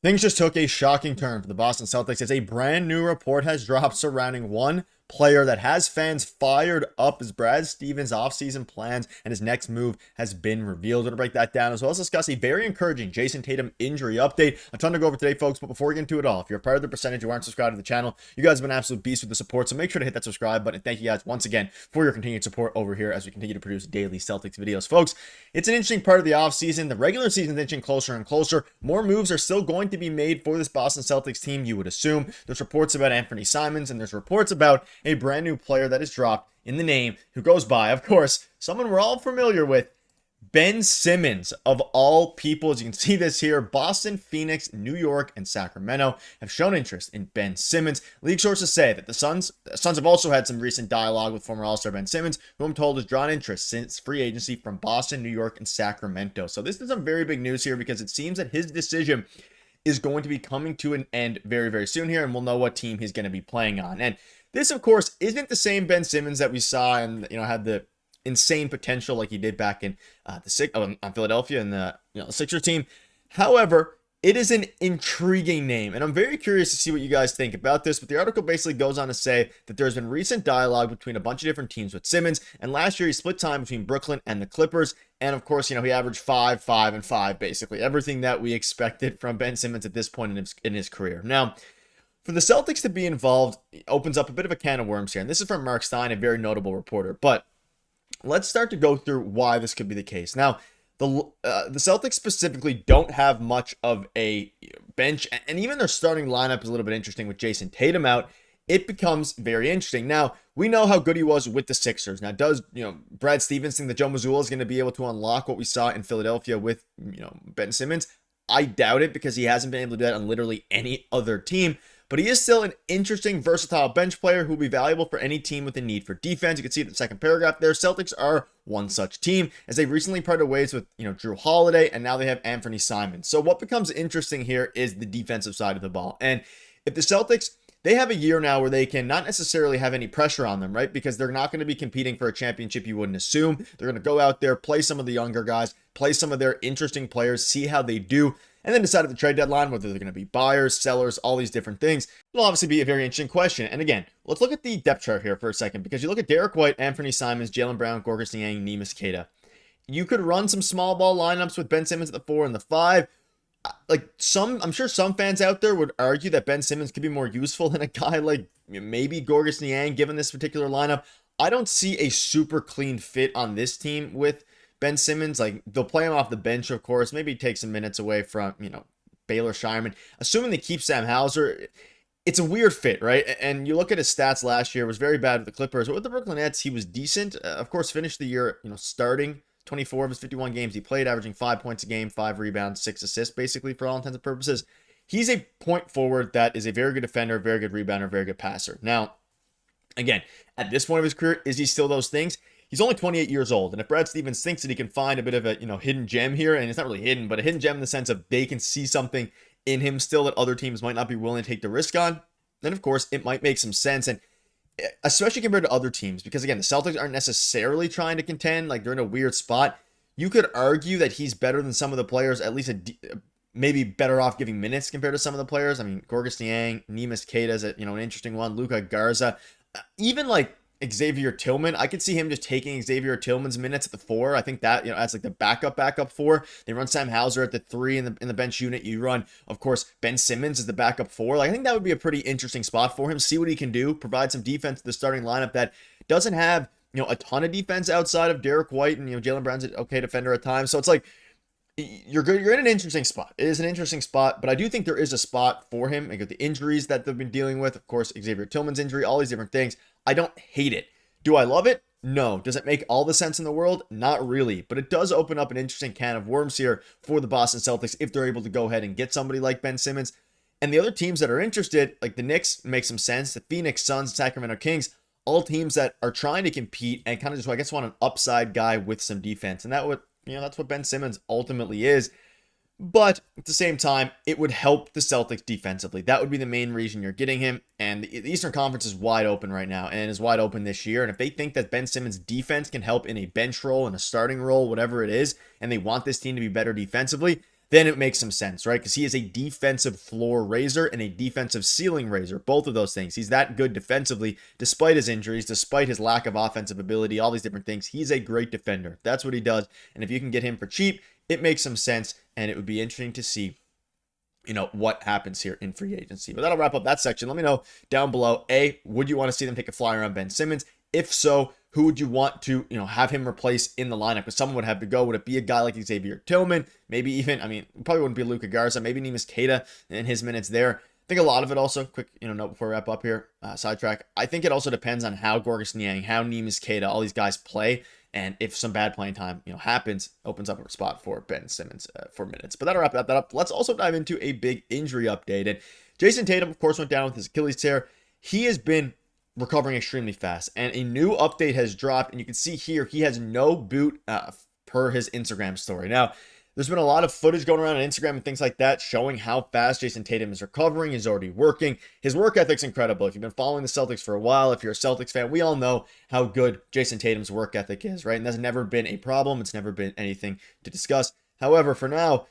Things just took a shocking turn for the Boston Celtics as a brand new report has dropped surrounding one player that has fans fired up as Brad Stevens' offseason plans and his next move has been revealed. We're going to break that down as well as discuss a very encouraging Jayson Tatum injury update. A ton to go over today, folks, but before we get into it all, if you're a part of the percentage who aren't subscribed to the channel, you guys have been absolute beasts with the support, so make sure to hit that subscribe button. Thank you guys once again for your continued support over here as we continue to produce daily Celtics videos. Folks, it's an interesting part of the offseason. The regular season is inching closer and closer. More moves are still going to be made for this Boston Celtics team, you would assume. There's reports about Anthony Simons, and there's reports about a brand new player that is dropped in the name who goes by, of course, someone we're all familiar with, Ben Simmons, of all people. As you can see this here, Boston, Phoenix, New York, and Sacramento have shown interest in Ben Simmons. League sources say that the Suns have also had some recent dialogue with former All-Star Ben Simmons, who I'm told has drawn interest since free agency from Boston, New York, and Sacramento. So this is some very big news here because it seems that his decision is going to be coming to an end very, very soon here, and we'll know what team he's going to be playing on. And this, of course, isn't the same Ben Simmons that we saw and, had the insane potential like he did back in on Philadelphia and the Sixers team. However, it is an intriguing name, and I'm very curious to see what you guys think about this. But the article basically goes on to say that there's been recent dialogue between a bunch of different teams with Simmons, and last year he split time between Brooklyn and the Clippers. And of course, he averaged 5, 5, and 5, basically everything that we expected from Ben Simmons at this point in his career. Now, for the Celtics to be involved opens up a bit of a can of worms here, and this is from Mark Stein, a very notable reporter. But let's start to go through why this could be the case. Now, the Celtics specifically don't have much of a bench, and even their starting lineup is a little bit interesting with Jayson Tatum out. It becomes very interesting. Now, we know how good he was with the Sixers. Now, does Brad Stevens think that Joe Mazzulla is going to be able to unlock what we saw in Philadelphia with Ben Simmons? I doubt it, because he hasn't been able to do that on literally any other team. But he is still an interesting, versatile bench player who will be valuable for any team with a need for defense. You can see it in the second paragraph there. Celtics are one such team, as they recently parted ways with Jrue Holiday, and now they have Anthony Simons. So what becomes interesting here is the defensive side of the ball. And if the Celtics, they have a year now where they can not necessarily have any pressure on them, right? Because they're not going to be competing for a championship, you wouldn't assume. They're going to go out there, play some of the younger guys, play some of their interesting players, see how they do, and then decide at the trade deadline whether they're going to be buyers, sellers, all these different things. It'll obviously be a very interesting question. And again, let's look at the depth chart here for a second, because you look at Derrick White, Anthony Simons, Jaylen Brown, Gosse, Neemias Queta. You could run some small ball lineups with Ben Simmons at the 4 and the 5. I'm sure some fans out there would argue that Ben Simmons could be more useful than a guy like maybe Gorgas Niang, given this particular lineup. I don't see a super clean fit on this team with Ben Simmons. They'll play him off the bench, of course, maybe take some minutes away from, Baylor Shireman. Assuming they keep Sam Hauser, it's a weird fit, right? And you look at his stats last year, was very bad with the Clippers, but with the Brooklyn Nets, he was decent. Of course, finished the year, starting 24 of his 51 games he played, averaging 5 points a game, 5 rebounds, 6 assists, basically, for all intents and purposes. He's a point forward that is a very good defender, very good rebounder, very good passer. Now, again, at this point of his career, is he still those things? He's only 28 years old, and if Brad Stevens thinks that he can find a bit of a hidden gem here, and it's not really hidden, but a hidden gem in the sense of they can see something in him still that other teams might not be willing to take the risk on, then of course it might make some sense. And especially compared to other teams, because again, the Celtics aren't necessarily trying to contend, they're in a weird spot. You could argue that he's better than some of the players, at least maybe better off giving minutes compared to some of the players. I mean, Gorgas Niang, Neemias Queta is an interesting one, Luka Garza, even Xavier Tillman. I could see him just taking Xavier Tillman's minutes at the 4. I think that, as the backup 4. They run Sam Hauser at the 3 in the bench unit. You run, of course, Ben Simmons as the backup 4. I think that would be a pretty interesting spot for him. See what he can do. Provide some defense to the starting lineup that doesn't have, a ton of defense outside of Derrick White, and, Jaylen Brown's an okay defender at times. So it's you're good. You're in an interesting spot. It is an interesting spot, but I do think there is a spot for him. The injuries that they've been dealing with, of course, Xavier Tillman's injury, all these different things. I don't hate it. Do I love it? No. Does it make all the sense in the world? Not really. But it does open up an interesting can of worms here for the Boston Celtics if they're able to go ahead and get somebody like Ben Simmons. And the other teams that are interested, like the Knicks, make some sense. The Phoenix Suns, Sacramento Kings, all teams that are trying to compete and kind of just, want an upside guy with some defense. And that's what Ben Simmons ultimately is. But at the same time, it would help the Celtics defensively. That would be the main reason you're getting him. And the Eastern Conference is wide open right now and is wide open this year. And if they think that Ben Simmons' defense can help in a bench role, in a starting role, whatever it is, and they want this team to be better defensively, then it makes some sense, right? Because he is a defensive floor raiser and a defensive ceiling raiser, both of those things. He's that good defensively, despite his injuries, despite his lack of offensive ability, all these different things. He's a great defender. That's what he does. And if you can get him for cheap, it makes some sense, and it would be interesting to see what happens here in free agency. But that'll wrap up that section. Let me know down below, A, would you want to see them take a flyer on Ben Simmons? If so, who would you want to, have him replace in the lineup? Because someone would have to go. Would it be a guy like Xavier Tillman? Maybe even, probably wouldn't be Luka Garza. Maybe Neemias Queta and his minutes there. I think a lot of it also, quick, note before we wrap up here, sidetrack. I think it also depends on how Gorgas Niang, how Neemias Queta, all these guys play. And if some bad playing time, happens, opens up a spot for Ben Simmons for minutes. But that'll wrap that up. Let's also dive into a big injury update. And Jayson Tatum, of course, went down with his Achilles tear. He has been recovering extremely fast, and a new update has dropped, and you can see here he has no boot per his Instagram story. Now, there's been a lot of footage going around on Instagram and things like that showing how fast Jayson Tatum is recovering. He's already working. His work ethic's incredible. If you've been following the Celtics for a while, if you're a Celtics fan, we all know how good Jayson Tatum's work ethic is, right? And that's never been a problem. It's never been anything to discuss. However, for now,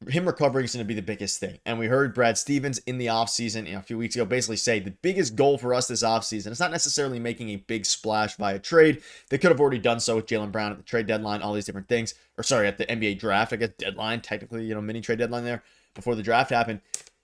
him recovering is going to be the biggest thing. And we heard Brad Stevens in the offseason, a few weeks ago, basically say the biggest goal for us this offseason is not necessarily making a big splash via trade. They could have already done so with Jaylen Brown at the trade deadline, all these different things. Or sorry, at the NBA draft, I guess deadline, technically, mini trade deadline there before the draft happened.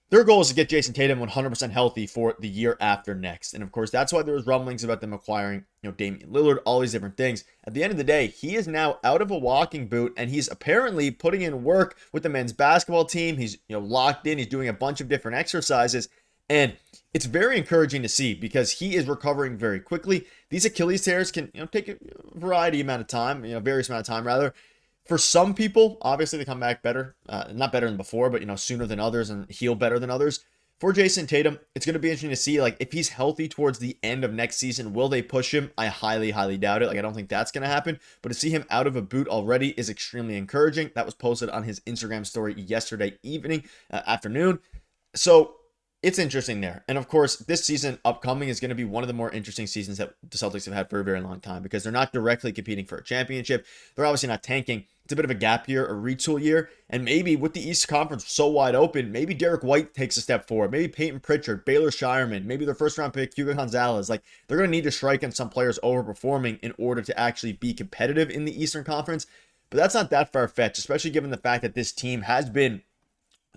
Their goal is to get Jayson Tatum 100% healthy for the year after next. And of course, that's why there was rumblings about them acquiring, Damian Lillard, all these different things. At the end of the day, he is now out of a walking boot, and he's apparently putting in work with the men's basketball team. He's, locked in. He's doing a bunch of different exercises. And it's very encouraging to see because he is recovering very quickly. These Achilles tears can, take a variety amount of time, various amount of time rather. For some people, obviously they come back better, not better than before, but sooner than others and heal better than others. For Jayson Tatum, it's going to be interesting to see if he's healthy towards the end of next season, will they push him? I highly, highly doubt it. I don't think that's going to happen. But to see him out of a boot already is extremely encouraging. That was posted on his Instagram story yesterday afternoon. So it's interesting there. And of course, this season upcoming is going to be one of the more interesting seasons that the Celtics have had for a very long time because they're not directly competing for a championship. They're obviously not tanking. It's a bit of a gap year, a retool year. And maybe with the East Conference so wide open, maybe Derrick White takes a step forward. Maybe Peyton Pritchard, Baylor Shireman, maybe their first round pick, Hugo Gonzalez. They're going to need to strike on some players overperforming in order to actually be competitive in the Eastern Conference. But that's not that far-fetched, especially given the fact that this team has been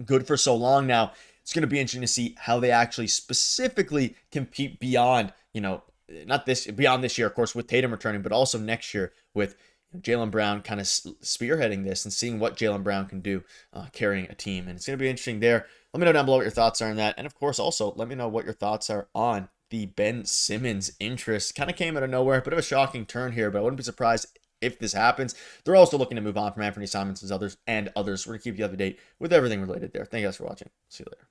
good for so long now. It's going to be interesting to see how they actually specifically compete beyond, beyond this year, of course, with Tatum returning, but also next year with Jaylen Brown kind of spearheading this and seeing what Jaylen Brown can do carrying a team. And it's going to be interesting there. Let me know down below what your thoughts are on that. And of course, also let me know what your thoughts are on the Ben Simmons interest. Kind of came out of nowhere, bit of a shocking turn here, but I wouldn't be surprised if this happens. They're also looking to move on from Anthony Simons and others. We're going to keep you up to date with everything related there. Thank you guys for watching. See you later.